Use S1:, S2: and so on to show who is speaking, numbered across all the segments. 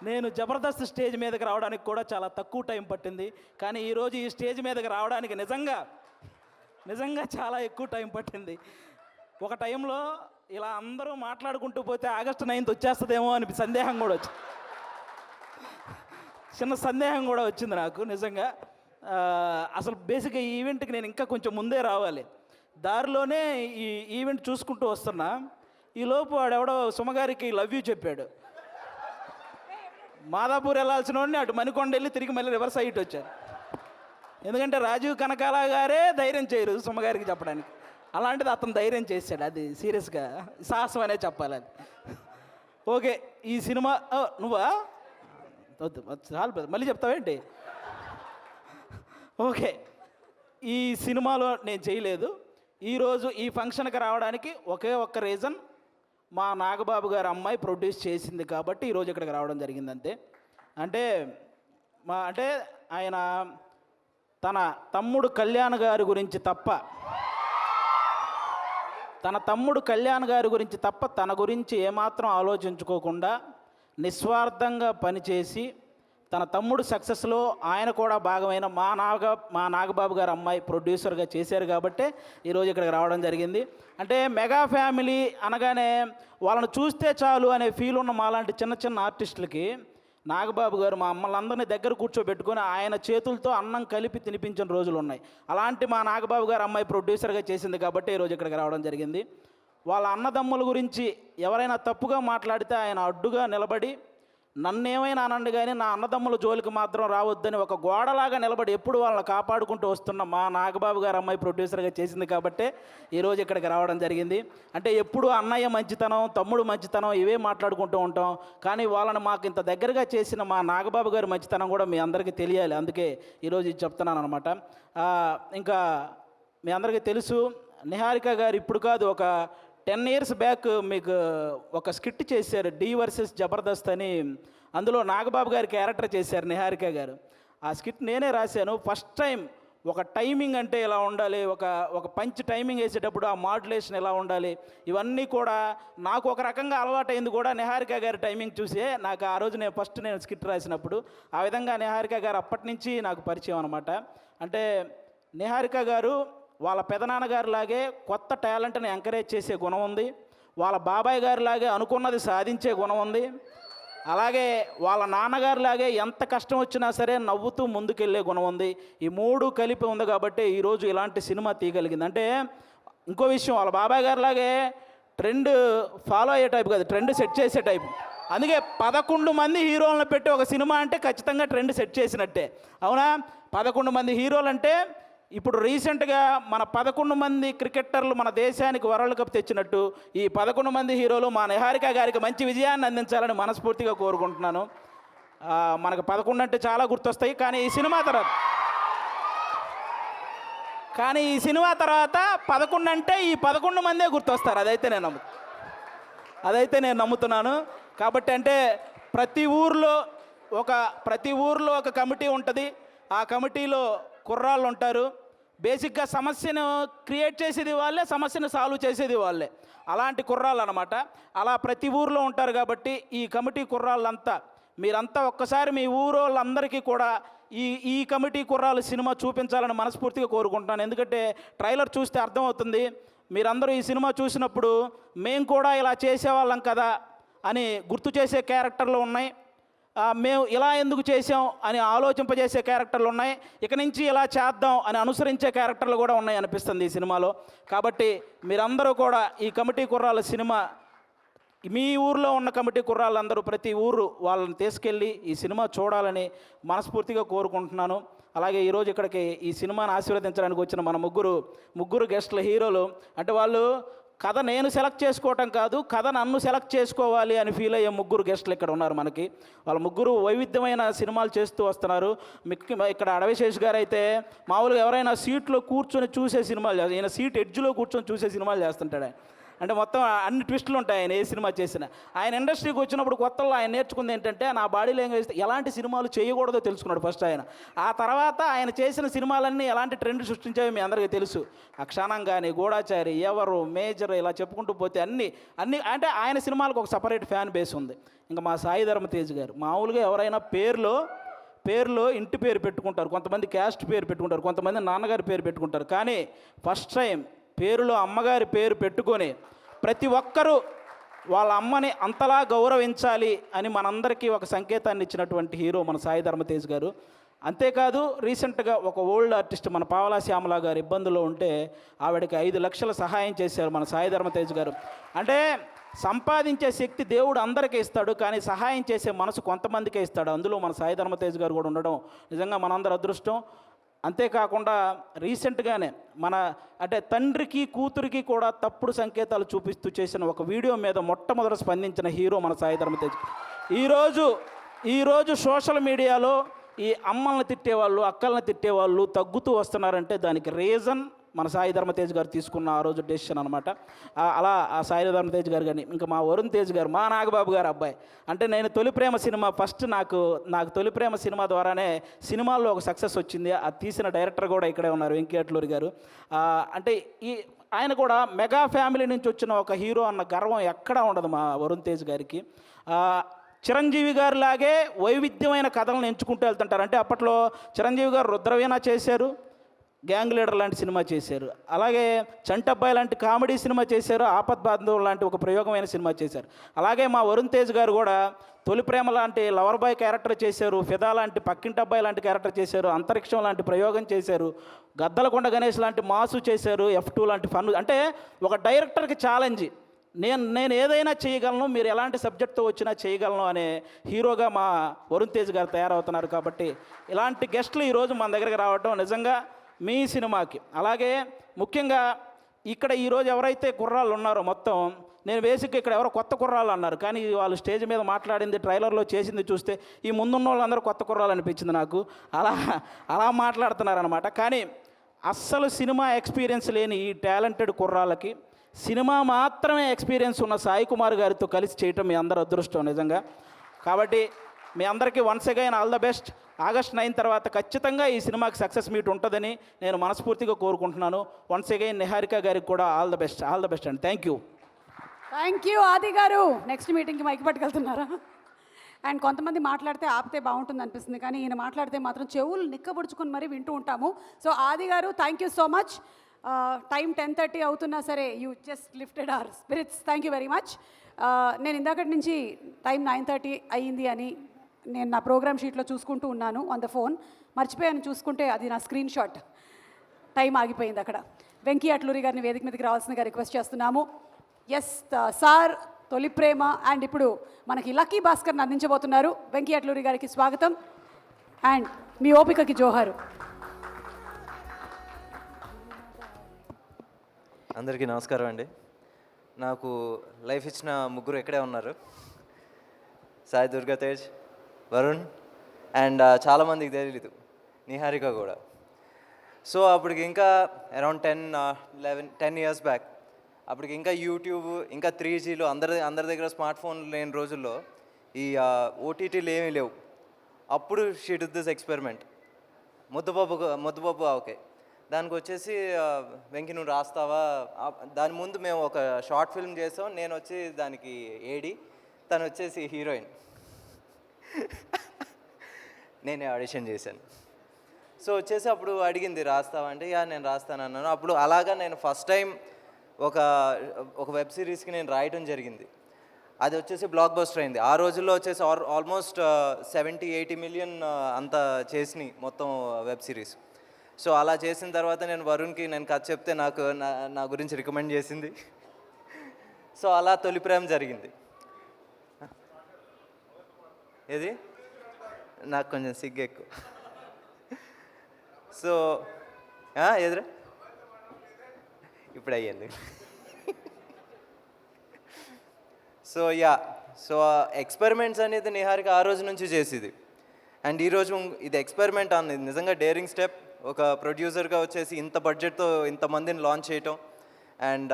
S1: నేను జబర్దస్త్ స్టేజ్ మీదకి రావడానికి కూడా చాలా తక్కువ టైం పట్టింది. కానీ ఈరోజు ఈ స్టేజ్ మీదకి రావడానికి నిజంగా చాలా ఎక్కువ టైం పట్టింది. ఒక టైంలో ఇలా అందరూ మాట్లాడుకుంటూ పోతే ఆగస్టు 9th వచ్చేస్తుందేమో అని సందేహం కూడా వచ్చింది. చిన్న సందేహం కూడా వచ్చింది నాకు నిజంగా. అసలు బేసిక్గా ఈ ఈవెంట్కి నేను ఇంకా కొంచెం ముందే రావాలి. దారిలోనే ఈ ఈవెంట్ చూసుకుంటూ వస్తున్నా. ఈలోపు వాడెవడో సుమగారికి లవ్ యూ చెప్పాడు. మాదాపూర్ వెళ్ళాల్సిన వాడిని అటు మణికొండ వెళ్ళి తిరిగి మళ్ళీ రివర్స్ అయ్యి వచ్చారు. ఎందుకంటే రాజీవ్ కనకాల గారే ధైర్యం చేయరు సుమగారికి చెప్పడానికి. అలాంటిది అతను ధైర్యం చేశాడు. అది సీరియస్గా సాహసం అనే చెప్పాలి అది. ఓకే, ఈ సినిమా నువ్వా వద్దు చాలు, మళ్ళీ చెప్తావేంటి? ఓకే, ఈ సినిమాలో నేను చేయలేదు. ఈరోజు ఈ ఫంక్షన్కి రావడానికి ఒకే ఒక్క రీజన్, మా నాగబాబు గారి అమ్మాయి ప్రొడ్యూస్ చేసింది కాబట్టి ఈరోజు ఇక్కడికి రావడం జరిగింది అంతే. అంటే ఆయన తన తమ్ముడు కళ్యాణ్ గారి గురించి తప్ప తన గురించి ఏమాత్రం ఆలోచించుకోకుండా నిస్వార్థంగా పనిచేసి తన తమ్ముడు సక్సెస్లో ఆయన కూడా భాగమైన మా నాగబాబు గారు అమ్మాయి ప్రొడ్యూసర్గా చేశారు కాబట్టే ఈరోజు ఇక్కడికి రావడం జరిగింది. అంటే మెగా ఫ్యామిలీ అనగానే వాళ్ళని చూస్తే చాలు అనే ఫీల్ ఉన్న మాలాంటి చిన్న చిన్న ఆర్టిస్టులకి నాగబాబు గారు మా అమ్మలందరినీ దగ్గర కూర్చోబెట్టుకొని ఆయన చేతులతో అన్నం కలిపి తినిపించిన రోజులు ఉన్నాయి. అలాంటి మా నాగబాబు గారు అమ్మాయి ప్రొడ్యూసర్గా చేసింది కాబట్టి ఈరోజు ఇక్కడికి రావడం జరిగింది. వాళ్ళ అన్నదమ్ముల గురించి ఎవరైనా తప్పుగా మాట్లాడితే ఆయన అడ్డుగా నిలబడి నన్నేమైనా అనండి కానీ నా అన్నదమ్ముల జోలికి మాత్రం రావద్దని ఒక గోడలాగా నిలబడి ఎప్పుడు వాళ్ళని కాపాడుకుంటూ వస్తున్న మా నాగబాబు గారు అమ్మాయి ప్రొడ్యూసర్గా చేసింది కాబట్టే ఈరోజు ఇక్కడికి రావడం జరిగింది. అంటే ఎప్పుడు అన్నయ్య మంచితనం, తమ్ముడు మంచితనం ఇవే మాట్లాడుకుంటూ ఉంటాం. కానీ వాళ్ళని మాకు ఇంత దగ్గరగా చేసిన మా నాగబాబు గారి మంచితనం కూడా మీ అందరికీ తెలియాలి. అందుకే ఈరోజు ఇది చెప్తున్నాను అనమాట. ఇంకా మీ అందరికీ తెలుసు, నిహారిక గారు ఇప్పుడు కాదు, ఒక 10 years బ్యాక్ మీకు ఒక స్కిట్ చేశారు, డి వర్సెస్ జబర్దస్త్ అని. అందులో నాగబాబు గారి క్యారెక్టర్ చేశారు నిహారిక గారు. ఆ స్కిట్ నేనే రాశాను. ఫస్ట్ టైం ఒక టైమింగ్ అంటే ఎలా ఉండాలి, ఒక పంచ్ టైమింగ్ వేసేటప్పుడు ఆ మాడ్యులేషన్ ఎలా ఉండాలి, ఇవన్నీ కూడా నాకు ఒక రకంగా అలవాటైంది కూడా నిహారిక గారి టైమింగ్ చూసే. నాకు ఆ రోజు నేను స్కిట్ రాసినప్పుడు ఆ విధంగా నిహారిక గారు అప్పటి నుంచి నాకు పరిచయం అనమాట. అంటే నిహారిక గారు వాళ్ళ పెదనాన్నగారిలాగే కొత్త టాలెంట్ని ఎంకరేజ్ చేసే గుణం ఉంది. వాళ్ళ బాబాయ్ గారిలాగే అనుకున్నది సాధించే గుణం ఉంది. అలాగే వాళ్ళ నాన్నగారిలాగే ఎంత కష్టం వచ్చినా సరే నవ్వుతూ ముందుకెళ్ళే గుణం ఉంది. ఈ మూడు కలిపి ఉంది కాబట్టి ఈరోజు ఇలాంటి సినిమా తీయగలిగింది. అంటే ఇంకో విషయం, వాళ్ళ బాబాయ్ గారిలాగే ట్రెండ్ ఫాలో అయ్యే టైప్ కాదు, ట్రెండ్ సెట్ చేసే టైప్. అందుకే 11 మంది హీరోలను పెట్టి ఒక సినిమా అంటే ఖచ్చితంగా ట్రెండ్ సెట్ చేసినట్టే. అవునా? 11 మంది హీరోలు అంటే ఇప్పుడు రీసెంట్గా మన 11 మంది క్రికెటర్లు మన దేశానికి వరల్డ్ కప్ తెచ్చినట్టు ఈ 11 మంది హీరోలు మా నిహారిక గారికి మంచి విజయాన్ని అందించాలని మనస్ఫూర్తిగా కోరుకుంటున్నాను. మనకు 11 అంటే చాలా గుర్తొస్తాయి, కానీ ఈ సినిమా తర్వాత 11 అంటే ఈ 11 మందే గుర్తొస్తారు. అదైతే నేను నమ్ముతున్నాను. కాబట్టి అంటే ప్రతి ఊర్లో ఒక కమిటీ ఉంటుంది. ఆ కమిటీలో కుర్రాళ్ళు ఉంటారు. బేసిక్గా సమస్యను క్రియేట్ చేసేది వాళ్ళే, సమస్యను సాల్వ్ చేసేది వాళ్ళే. అలాంటి కుర్రాళ్ళు అనమాట. అలా ప్రతి ఊర్లో ఉంటారు కాబట్టి ఈ కమిటీ కుర్రాళ్ళంతా మీరంతా ఒక్కసారి మీ ఊరోళ్ళందరికీ కూడా ఈ కమిటీ కుర్రాళ్ళు సినిమా చూపించాలని మనస్ఫూర్తిగా కోరుకుంటున్నాను. ఎందుకంటే ట్రైలర్ చూస్తే అర్థమవుతుంది. మీరందరూ ఈ సినిమా చూసినప్పుడు మేము కూడా ఇలా చేసేవాళ్ళం కదా అని గుర్తు చేసే క్యారెక్టర్లు ఉన్నాయి. మేము ఇలా ఎందుకు చేసాం అని ఆలోచింపజేసే క్యారెక్టర్లు ఉన్నాయి. ఇక నుంచి ఇలా చేద్దాం అని అనుసరించే క్యారెక్టర్లు కూడా ఉన్నాయి అనిపిస్తుంది ఈ సినిమాలో. కాబట్టి మీరందరూ కూడా ఈ కమిటీ కుర్రాళ్ళ సినిమా, మీ ఊర్లో ఉన్న కమిటీ కుర్రాళ్ళందరూ ప్రతి ఊరు వాళ్ళని తీసుకెళ్ళి ఈ సినిమా చూడాలని మనస్ఫూర్తిగా కోరుకుంటున్నాను. అలాగే ఈరోజు ఇక్కడికి ఈ సినిమాని ఆశీర్వదించడానికి వచ్చిన మన ముగ్గురు గెస్ట్ల హీరోలు, అంటే వాళ్ళు కథ నేను సెలెక్ట్ చేసుకోవటం కాదు, కథ నన్ను సెలెక్ట్ చేసుకోవాలి అని ఫీల్ అయ్యే 3 గెస్టులు ఇక్కడ ఉన్నారు మనకి. వాళ్ళ 3 వైవిధ్యమైన సినిమాలు చేస్తూ వస్తున్నారు. ఇక్కడ అడవిశేష్ గారు అయితే మామూలుగా ఎవరైనా సీట్లో కూర్చొని చూసే సినిమాలు ఈయన సీట్ ఎడ్జ్లో కూర్చొని చూసే సినిమాలు చేస్తుంటాడు. అంటే మొత్తం అన్ని ట్విస్టులు ఉంటాయి ఆయన ఏ సినిమా చేసినా. ఆయన ఇండస్ట్రీకి వచ్చినప్పుడు కొత్తలో ఆయన నేర్చుకుంది ఏంటంటే నా బాడీ లాంగ్వేజ్ ఎలాంటి సినిమాలు చేయకూడదో తెలుసుకున్నాడు ఫస్ట్ ఆయన. ఆ తర్వాత ఆయన చేసిన సినిమాలన్నీ ఎలాంటి ట్రెండ్ సృష్టించాయో మీ అందరికీ తెలుసు. అక్షాణం కానీ, గూఢాచారి, ఎవరు, మేజర్, ఇలా చెప్పుకుంటూ పోతే అన్ని అంటే ఆయన సినిమాలకు ఒక సపరేట్ ఫ్యాన్ బేస్ ఉంది. ఇంకా మా సాయి ధర్మ తేజ్ గారు మామూలుగా ఎవరైనా పేరులో ఇంటి పేరు పెట్టుకుంటారు, కొంతమంది క్యాస్ట్ పేరు పెట్టుకుంటారు, కొంతమంది నాన్నగారి పేరు పెట్టుకుంటారు. కానీ ఫస్ట్ టైం పేరులో అమ్మగారి పేరు పెట్టుకొని ప్రతి ఒక్కరూ వాళ్ళ అమ్మని అంతలా గౌరవించాలి అని మనందరికీ ఒక సంకేతాన్ని ఇచ్చినటువంటి హీరో మన సాయి ధర్మ తేజ్ గారు. అంతేకాదు రీసెంట్గా ఒక ఓల్డ్ ఆర్టిస్ట్ మన పావలా శ్యామల గారు ఇబ్బందుల్లో ఉంటే ఆవిడకి 5 లక్షల సహాయం చేశారు మన సాయి ధర్మ తేజ్ గారు. అంటే సంపాదించే శక్తి దేవుడు అందరికీ ఇస్తాడు, కానీ సహాయం చేసే మనసు కొంతమందికే ఇస్తాడు. అందులో మన సాయి ధర్మ తేజ్ గారు కూడా ఉండడం నిజంగా మనందరి అదృష్టం. అంతేకాకుండా రీసెంట్గానే అంటే తండ్రికి కూతురికి కూడా తప్పుడు సంకేతాలు చూపిస్తూ చేసిన ఒక వీడియో మీద మొట్టమొదట స్పందించిన హీరో మన సాయి ధర్మ తేజ్. ఈరోజు సోషల్ మీడియాలో ఈ అమ్మల్ని తిట్టేవాళ్ళు, అక్కల్ని తిట్టేవాళ్ళు తగ్గుతూ వస్తున్నారంటే దానికి రీజన్ మన సాయి ధర్మ తేజ్ గారు తీసుకున్న ఆ రోజు డెసిషన్ అనమాట. అలా ఆ సాయి ధర్మ తేజ్ గారు కానీ ఇంకా మా వరుణ్ తేజ్ గారు, మా నాగబాబు గారు అబ్బాయి. అంటే నేను తొలి ప్రేమ సినిమా ఫస్ట్ నాకు తొలి ప్రేమ సినిమా ద్వారానే సినిమాల్లో ఒక సక్సెస్ వచ్చింది. అది తీసిన డైరెక్టర్ కూడా ఇక్కడే ఉన్నారు, వెంకీ అట్లూరి గారు. అంటే ఆయన కూడా మెగా ఫ్యామిలీ నుంచి వచ్చిన ఒక హీరో అన్న గర్వం ఎక్కడా ఉండదు మా వరుణ్ తేజ్ గారికి. చిరంజీవి గారు లాగే వైవిధ్యమైన కథలను ఎంచుకుంటూ వెళ్తుంటారు. అంటే అప్పట్లో చిరంజీవి గారు రుద్రవీణ చేశారు, గ్యాంగ్ లీడర్ లాంటి సినిమా చేశారు, అలాగే చంటబ్బాయి లాంటి కామెడీ సినిమా చేశారు, ఆపద్ బాంధవ్ లాంటి ఒక ప్రయోగమైన సినిమా చేశారు. అలాగే మా వరుణ్ తేజ్ గారు కూడా తొలి ప్రేమ లాంటి లవర్ బాయ్ క్యారెక్టర్ చేశారు, ఫిదా లాంటి పక్కింటబ్బాయి లాంటి క్యారెక్టర్ చేశారు, అంతరిక్షం లాంటి ప్రయోగం చేశారు, గద్దలకొండ గణేష్ లాంటి మాసు చేశారు, F2 లాంటి ఫన్. అంటే ఒక డైరెక్టర్కి ఛాలెంజ్, నేను ఏదైనా చేయగలను, మీరు ఎలాంటి సబ్జెక్ట్తో వచ్చినా చేయగలను అనే హీరోగా మా వరుణ్ తేజ్ గారు తయారవుతున్నారు. కాబట్టి ఇలాంటి గెస్టులు ఈరోజు మన దగ్గరికి రావడం నిజంగా మీ సినిమాకి, అలాగే ముఖ్యంగా ఇక్కడ ఈరోజు ఎవరైతే కుర్రాళ్ళు ఉన్నారో మొత్తం, నేను బేసిక్గా ఇక్కడ ఎవరో కొత్త కుర్రాళ్ళు అన్నారు, కానీ వాళ్ళు స్టేజ్ మీద మాట్లాడింది, ట్రైలర్లో చేసింది చూస్తే ఈ ముందున్న వాళ్ళందరూ కొత్త కుర్రాళ్ళు అనిపించింది నాకు. అలా మాట్లాడుతున్నారనమాట. కానీ అస్సలు సినిమా ఎక్స్పీరియన్స్ లేని ఈ టాలెంటెడ్ కుర్రాళ్ళకి సినిమా మాత్రమే ఎక్స్పీరియన్స్ ఉన్న సాయి కుమార్ గారితో కలిసి చేయటం మీ అందరూ అదృష్టం నిజంగా. కాబట్టి మీ అందరికీ once again all the best. August 9 తర్వాత ఖచ్చితంగా ఈ సినిమాకి సక్సెస్ మీట్ ఉంటుందని నేను మనస్ఫూర్తిగా కోరుకుంటున్నాను. వన్స్ అగైన్ నిహారిక గారికి కూడా ఆల్ ద బెస్ట్ అండి. థ్యాంక్ యూ
S2: ఆది గారు. నెక్స్ట్ మీటింగ్కి మైక్ పట్టుకెళ్తున్నారా? అండ్ కొంతమంది మాట్లాడితే ఆపితే బాగుంటుంది అనిపిస్తుంది, కానీ ఈయన మాట్లాడితే మాత్రం చెవులు నిక్కబుడుచుకొని మరీ వింటూ ఉంటాము. సో ఆది గారు, thank you so much. Time 10:30 అవుతున్నా సరే you just lifted our spirits. Thank you very much. నేను ఇందాకటి నుంచి టైం 9:30 అయ్యింది అని నేను నా ప్రోగ్రామ్ షీట్లో చూసుకుంటూ ఉన్నాను ఆన్ ద ఫోన్. మర్చిపోయాను చూసుకుంటే, అది నా స్క్రీన్ షాట్. టైం ఆగిపోయింది అక్కడ. వెంకీ అట్లూరి గారిని వేదిక మీదకి రావాల్సిందిగా రిక్వెస్ట్ చేస్తున్నాము. ఎస్ సార్, తొలి ప్రేమ అండ్ ఇప్పుడు మనకి లక్కీ భాస్కర్ని అందించబోతున్నారు. వెంకీ అట్లూరి గారికి స్వాగతం అండ్ మీ ఓపికకి జోహారు.
S3: అందరికీ నమస్కారం అండి. నాకు లైఫ్ ఇచ్చిన ముగ్గురు ఇక్కడే ఉన్నారు, సాయి దుర్గా తేజ్, వరుణ్ అండ్ చాలామందికి తెలియదు నిహారిక కూడా. సో అప్పటికి ఇంకా అరౌండ్ 10 ఇయర్స్ బ్యాక్, అప్పటికి ఇంకా యూట్యూబ్, ఇంకా 3Gలో అందరి దగ్గర స్మార్ట్ ఫోన్లు లేని రోజుల్లో ఈ ఓటీటీలు ఏమీ లేవు. అప్పుడు షీ డిడ్ దిస్ ఎక్స్పెరిమెంట్, ముద్దుబాబు ఓకే. దానికి వచ్చేసి వెంకీ నువ్వు రాస్తావా, దాని ముందు మేము ఒక షార్ట్ ఫిల్మ్ చేసాం. నేను వచ్చి దానికి ఏడి, తను వచ్చేసి హీరోయిన్. నేనే ఆడిషన్ చేశాను. సో వచ్చేసి అప్పుడు అడిగింది రాస్తావా అంటే నేను రాస్తాను అన్నాను. అప్పుడు అలాగా నేను ఫస్ట్ టైం ఒక వెబ్ సిరీస్కి నేను రాయటం జరిగింది. అది వచ్చేసి బ్లాక్ బస్టర్ అయింది. ఆ రోజుల్లో వచ్చేసి ఆల్మోస్ట్ 70-80 మిలియన్ అంత చేసినాయి మొత్తం వెబ్ సిరీస్. సో అలా చేసిన తర్వాత నేను వరుణ్కి నేను కథ చెప్తే నా గురించి రికమెండ్ చేసింది. సో అలా తొలి ప్రేమ జరిగింది. ఏది నాకు కొంచెం సిగ్గు ఎక్కువ. సో ఎదురా ఇప్పుడు అయ్యింది. సో ఎక్స్పెరిమెంట్స్ అనేది నిహారిక ఆ రోజు నుంచి చేసేది. అండ్ ఈరోజు ఇది ఎక్స్పెరిమెంట్ అనేది నిజంగా డేరింగ్ స్టెప్. ఒక ప్రొడ్యూసర్గా వచ్చేసి ఇంత బడ్జెట్తో ఇంతమందిని లాంచ్ చేయటం అండ్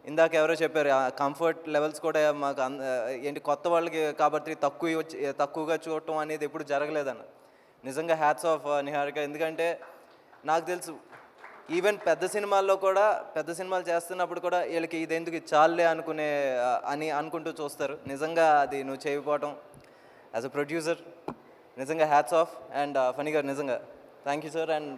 S3: ఇందాక ఎవరో చెప్పారు కంఫర్ట్ లెవెల్స్ కూడా మాకు ఏంటి కొత్త వాళ్ళకి కాబట్టి తక్కువగా చూడటం అనేది ఎప్పుడు జరగలేదన్న. నిజంగా హ్యాట్స్ ఆఫ్ నిహారిక. ఎందుకంటే నాకు తెలుసు ఈవెన్ పెద్ద సినిమాలు చేస్తున్నప్పుడు కూడా వీళ్ళకి ఇది ఎందుకు చాలే అనుకుంటూ చూస్తారు. నిజంగా అది నువ్వు చేయకపోవటం యాజ్ అ ప్రొడ్యూసర్ నిజంగా హ్యాట్స్ ఆఫ్. అండ్ ఫనీ గారు నిజంగా thank you sir. And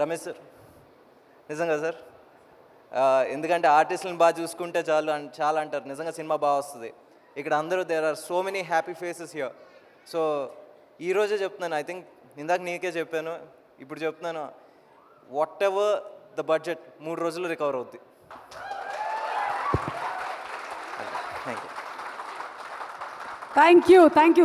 S3: Ramesh sir నిజంగా సార్, ఎందుకంటే ఆర్టిస్టులను బాగా చూసుకుంటే చాలా అంటారు, నిజంగా సినిమా బాగా వస్తుంది. ఇక్కడ అందరూ there are so many happy faces here. So ఈరోజే చెప్తున్నాను, ఐ థింక్ ఇందాక నీకే చెప్పాను, ఇప్పుడు చెప్తున్నాను, వాట్ ఎవర్ ద బడ్జెట్ 3 రోజుల్లో రికవర్ అవుద్ది. Thank you.
S2: Thank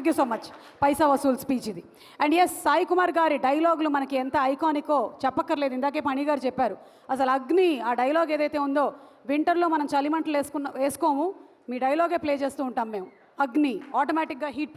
S2: you so much. పైసా వసూల్ స్పీచ్ ఇది. అండ్ ఎస్, సాయి కుమార్ గారి డైలాగులు మనకి ఎంత ఐకానికో చెప్పక్కర్లేదు. ఇందాకే పణి గారు చెప్పారు, అసలు అగ్ని ఆ డైలాగ్ ఏదైతే ఉందో, వింటర్లో మనం చలిమంటలు వేసుకోము, మీ డైలాగే ప్లే చేస్తూ ఉంటాం మేము. అగ్ని ఆటోమేటిక్గా హీట్